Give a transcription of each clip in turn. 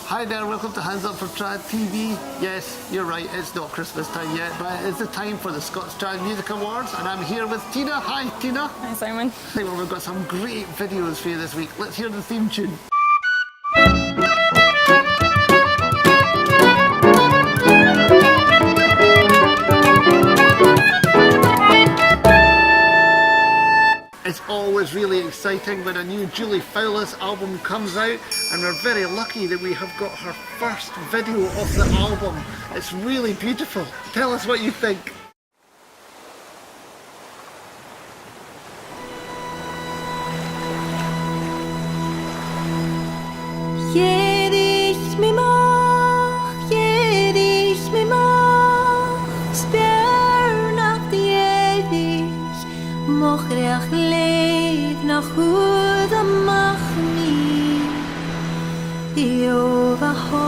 Hi there, welcome to Hands Up for Trad TV. Yes, you're right, it's not Christmas time yet, but it's the time for the Scots Trad Music Awards, and I'm here with Tina. Hi, Tina. Hi, Simon. Hey, well, we've got some great videos for you this week. Let's hear the theme tune. It's always really exciting when a new Julie Fowlis album comes out, and we're very lucky that we have got her first video of the album. It's really beautiful. Tell us what you think. Dh'èirich mi moch, Dh'èirich mi moch, spéir nach Dh'èirich, mochreach leid nach chud amach mi, Iova ho,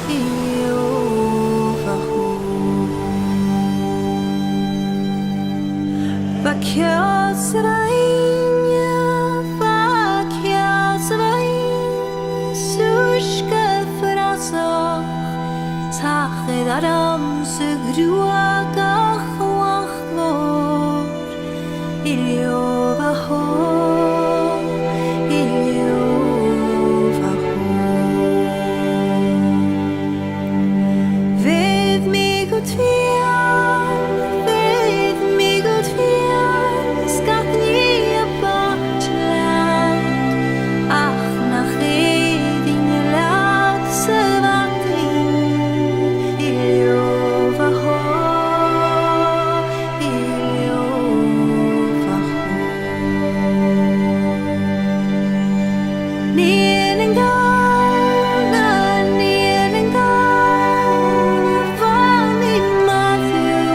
Iova ho. Bakios rainia, bakios rainia, sushka frasoch, sachid aram se gruag ach wachlor, Iova ho, Iova ho. Ved mig ut fian, skat nia bortland, ach nach edin laut se vatrin, Iova ho, Iova ho. Kneeling down, van in Matthew,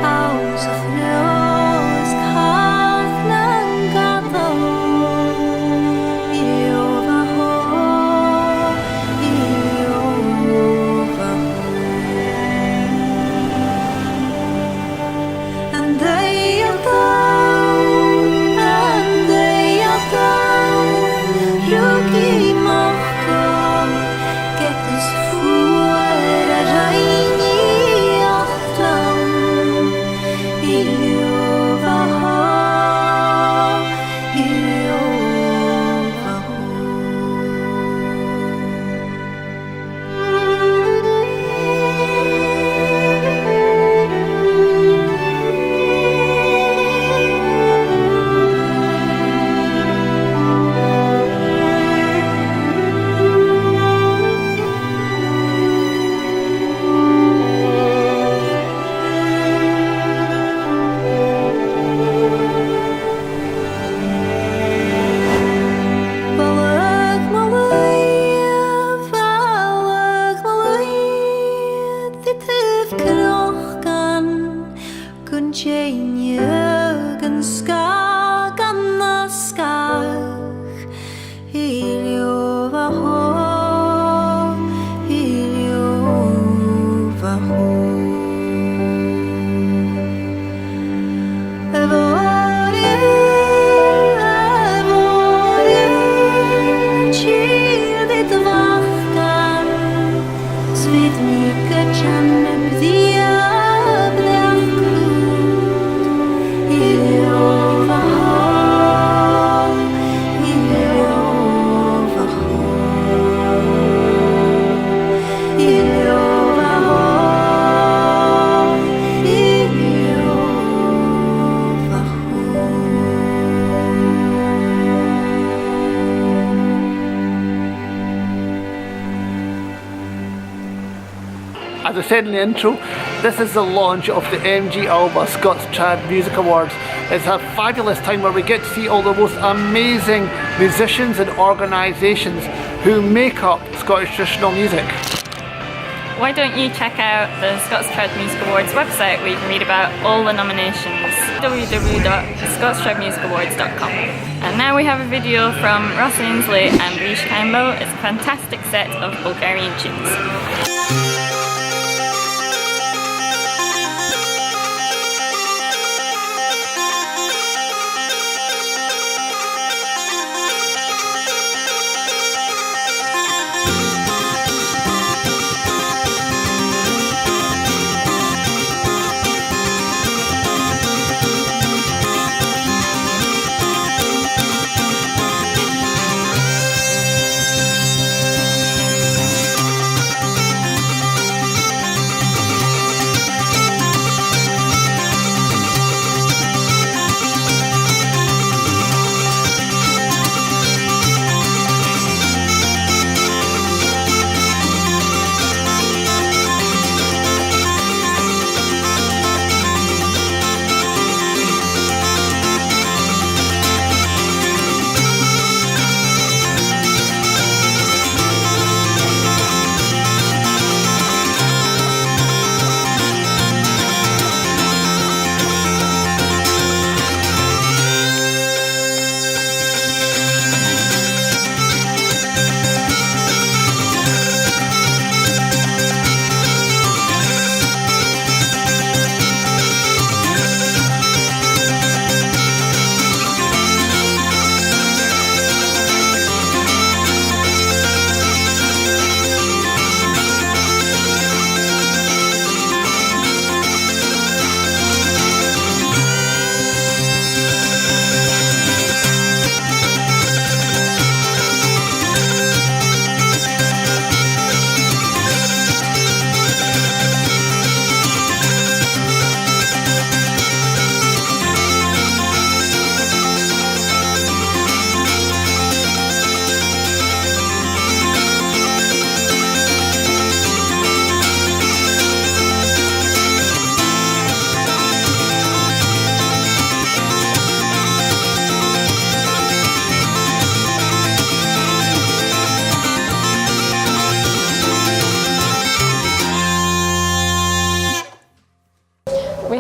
aus of nose, kachnan gato, Iova ho, Iova ho. And they are down, Ruki machkom, get this fuer a raini achtam, Iova ho, Iova ho. Valag Malaya, dit heeft krochgan, kun tjeinje gan skag an naskach, Iova ho, Iova ho. Cheer dit wachtan, svit mika channe bdia blachkut, Iova ho, Iova ho, Iova ho, Iova ho. As I said in the intro, this is the launch of the ALBA Scots Trad Music Awards. It's a fabulous time where we get to see all the most amazing musicians and organisations who make up Scottish traditional music. Why don't you check out the Scots Trad Music Awards website where you can read about all the nominations, www.scotstradmusicawards.com. And now we have a video from Ross Ainslie and Chaimbeul. It's a fantastic set of Bulgarian tunes.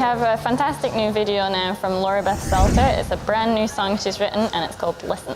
have a fantastic new video now from Laura-Beth Celtic. It's a brand new song she's written and it's called Listen.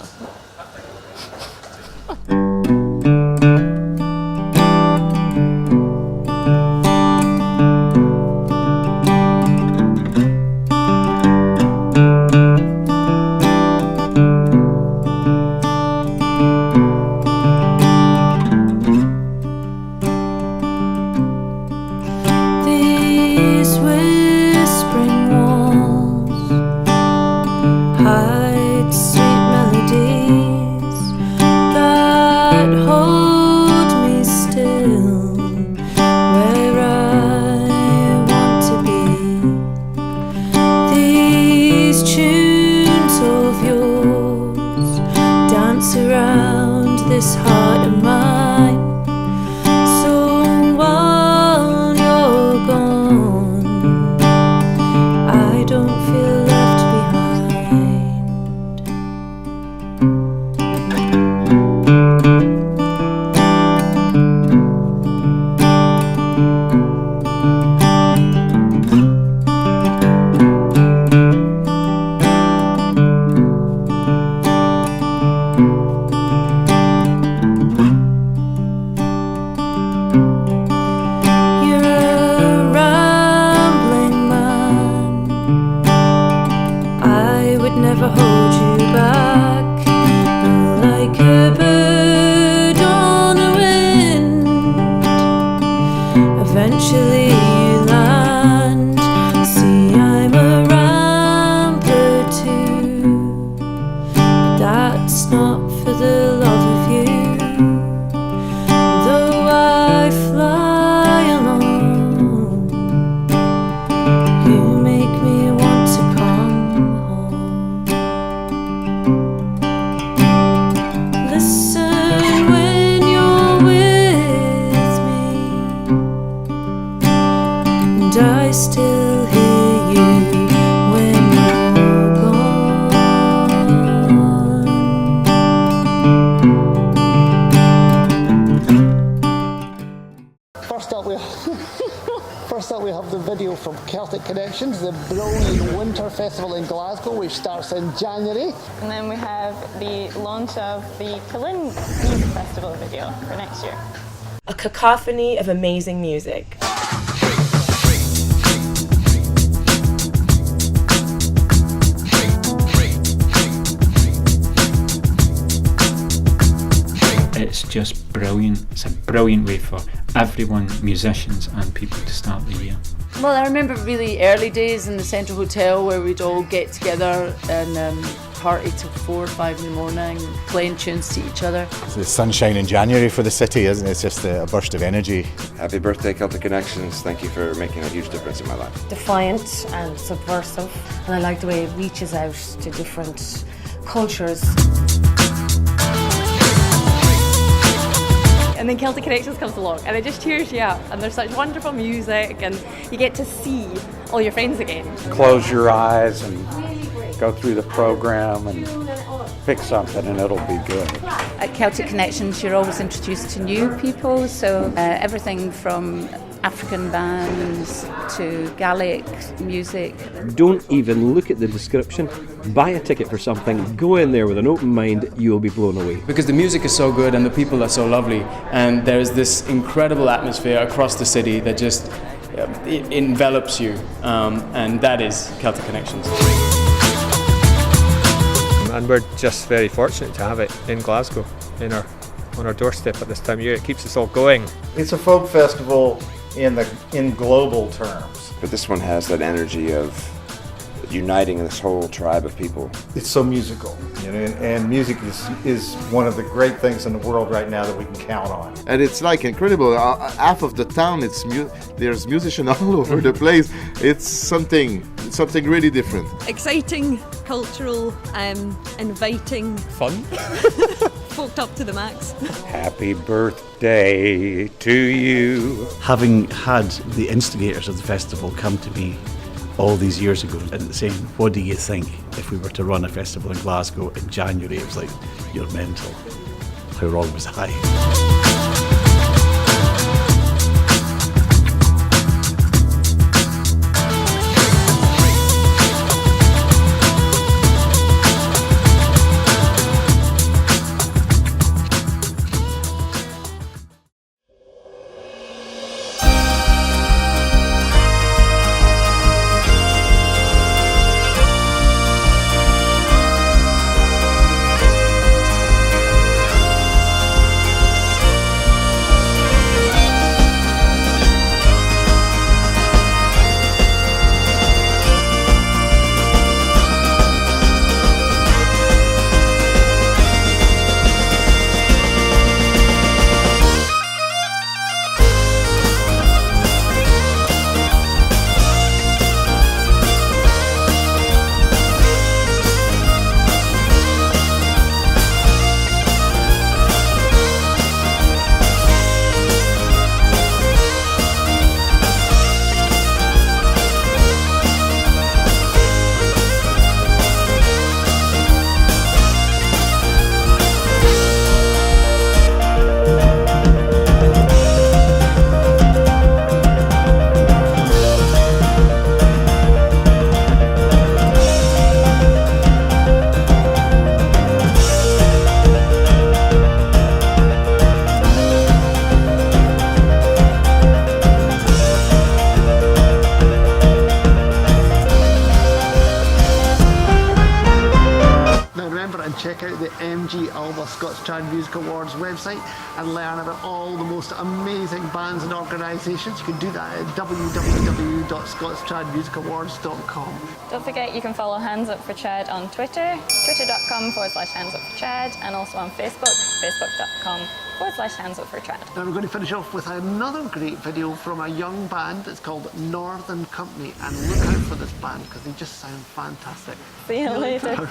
First up we have the video from Celtic Connections, the brilliant winter festival in Glasgow, which starts in January. And then we have the launch of the Killin Music Festival video for next year. A cacophony of amazing music. It's just brilliant. It's a brilliant way for everyone, musicians and people, to start the year. Well, I remember really early days in the Central Hotel where we'd all get together and party till 4 or 5 in the morning, playing tunes to each other. It's the sunshine in January for the city, isn't it? It's just a burst of energy. Happy birthday, Celtic Connections. Thank you for making a huge difference in my life. Defiant and subversive, and I like the way it reaches out to different cultures. And then Celtic Connections comes along and it just cheers you up, and there's such wonderful music and you get to see all your friends again. Close your eyes and go through the program and pick something and it'll be good. At Celtic Connections you're always introduced to new people, so everything from African bands to Gaelic music. Don't even look at the description, buy a ticket for something, go in there with an open mind, you will be blown away. Because the music is so good and the people are so lovely, and there's this incredible atmosphere across the city that just it envelops you, and that is Celtic Connections. And we're just very fortunate to have it in Glasgow, on our doorstep at this time of year. It keeps us all going. It's a folk festival in global terms. But this one has that energy of uniting this whole tribe of people. It's so musical, and music is one of the great things in the world right now that we can count on. And it's like incredible. Half of the town, there's musicians all over the place. It's something really different. Exciting, cultural, inviting, fun, folked up to the max. Happy birthday to you. Having had the instigators of the festival come to me all these years ago and saying, what do you think if we were to run a festival in Glasgow in January? It was like, you're mental. How wrong was I? Scots Trad Music Awards website and learn about all the most amazing bands and organisations. You can do that at www.scotstradmusicawards.com. Don't forget you can follow Hands Up for Trad on Twitter, twitter.com/handsupfortrad, and also on Facebook, facebook.com/Hands Up for Trad. Now we're going to finish off with another great video from a young band. It's called Northern Company, and look out for this band because they just sound fantastic. See you later.